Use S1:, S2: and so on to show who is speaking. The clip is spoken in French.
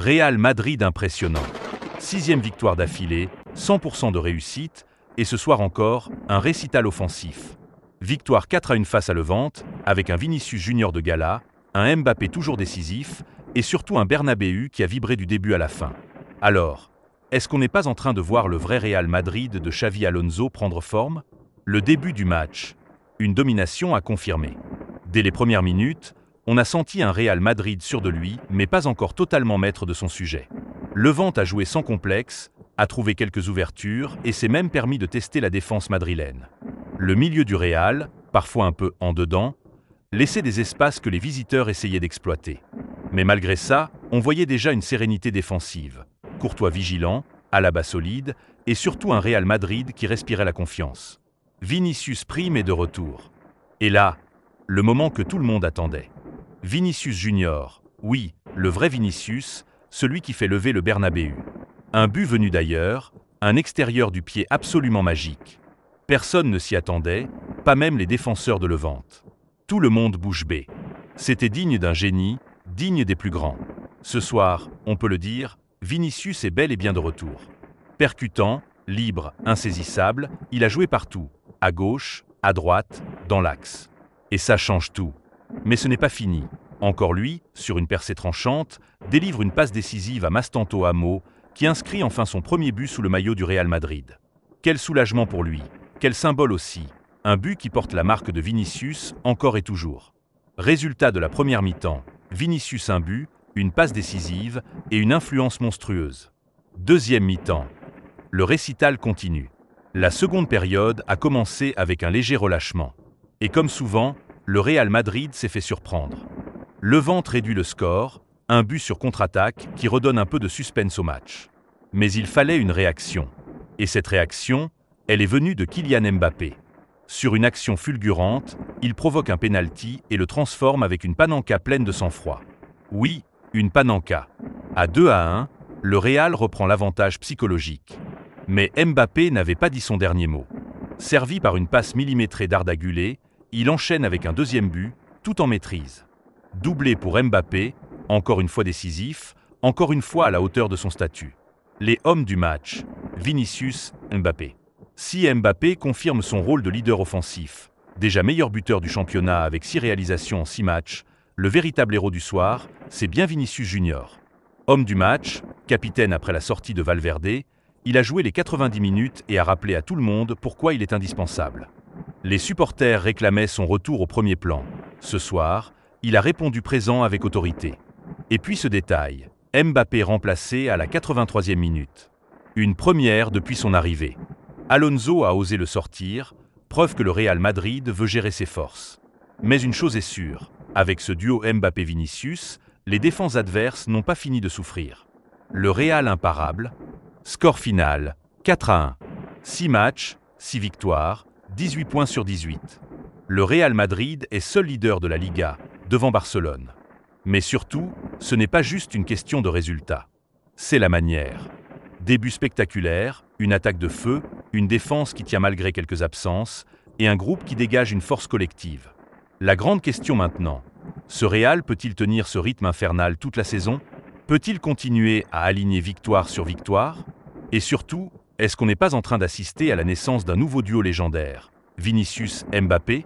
S1: Real Madrid impressionnant. 6e victoire d'affilée, 100% de réussite, et ce soir encore, un récital offensif. Victoire 4-1 face à Levante, avec un Vinicius Junior de gala, un Mbappé toujours décisif, et surtout un Bernabéu qui a vibré du début à la fin. Alors, est-ce qu'on n'est pas en train de voir le vrai Real Madrid de Xavi Alonso prendre forme? Le début du match, une domination à confirmer. Dès les premières minutes, on a senti un Real Madrid sûr de lui, mais pas encore totalement maître de son sujet. Levante a joué sans complexe, a trouvé quelques ouvertures et s'est même permis de tester la défense madrilène. Le milieu du Real, parfois un peu en dedans, laissait des espaces que les visiteurs essayaient d'exploiter. Mais malgré ça, on voyait déjà une sérénité défensive, Courtois vigilant, Alaba solide et surtout un Real Madrid qui respirait la confiance. Vinicius prime est de retour. Et là, le moment que tout le monde attendait. Vinicius Junior, oui, le vrai Vinicius, celui qui fait lever le Bernabéu. Un but venu d'ailleurs, un extérieur du pied absolument magique. Personne ne s'y attendait, pas même les défenseurs de Levante. Tout le monde bouche bée. C'était digne d'un génie, digne des plus grands. Ce soir, on peut le dire, Vinicius est bel et bien de retour. Percutant, libre, insaisissable, il a joué partout, à gauche, à droite, dans l'axe. Et ça change tout. Mais ce n'est pas fini. Encore lui, sur une percée tranchante, délivre une passe décisive à Mastanto Amo, qui inscrit enfin son premier but sous le maillot du Real Madrid. Quel soulagement pour lui, quel symbole aussi. Un but qui porte la marque de Vinicius, encore et toujours. Résultat de la première mi-temps, Vinicius un but, une passe décisive et une influence monstrueuse. Deuxième mi-temps. Le récital continue. La seconde période a commencé avec un léger relâchement. Et comme souvent, le Real Madrid s'est fait surprendre. Levante réduit le score, un but sur contre-attaque qui redonne un peu de suspense au match. Mais il fallait une réaction. Et cette réaction, elle est venue de Kylian Mbappé. Sur une action fulgurante, il provoque un pénalty et le transforme avec une panenka pleine de sang-froid. Oui, une panenka. À 2-1, le Real reprend l'avantage psychologique. Mais Mbappé n'avait pas dit son dernier mot. Servi par une passe millimétrée d'Arda Güler, il enchaîne avec un deuxième but, tout en maîtrise. Doublé pour Mbappé, encore une fois décisif, encore une fois à la hauteur de son statut. Les hommes du match, Vinicius, Mbappé. Si Mbappé confirme son rôle de leader offensif, déjà meilleur buteur du championnat avec 6 réalisations en 6 matchs, le véritable héros du soir, c'est bien Vinicius Junior. Homme du match, capitaine après la sortie de Valverde, il a joué les 90 minutes et a rappelé à tout le monde pourquoi il est indispensable. Les supporters réclamaient son retour au premier plan. Ce soir, il a répondu présent avec autorité. Et puis ce détail, Mbappé remplacé à la 83e minute. Une première depuis son arrivée. Alonso a osé le sortir, preuve que le Real Madrid veut gérer ses forces. Mais une chose est sûre, avec ce duo Mbappé-Vinicius, les défenses adverses n'ont pas fini de souffrir. Le Real imparable, score final, 4-1. 6 matchs, 6 victoires, 18 points sur 18. Le Real Madrid est seul leader de la Liga, devant Barcelone. Mais surtout, ce n'est pas juste une question de résultat. C'est la manière. Début spectaculaire, une attaque de feu, une défense qui tient malgré quelques absences, et un groupe qui dégage une force collective. La grande question maintenant, ce Real peut-il tenir ce rythme infernal toute la saison? Peut-il continuer à aligner victoire sur victoire? Et surtout, est-ce qu'on n'est pas en train d'assister à la naissance d'un nouveau duo légendaire, Vinicius-Mbappé?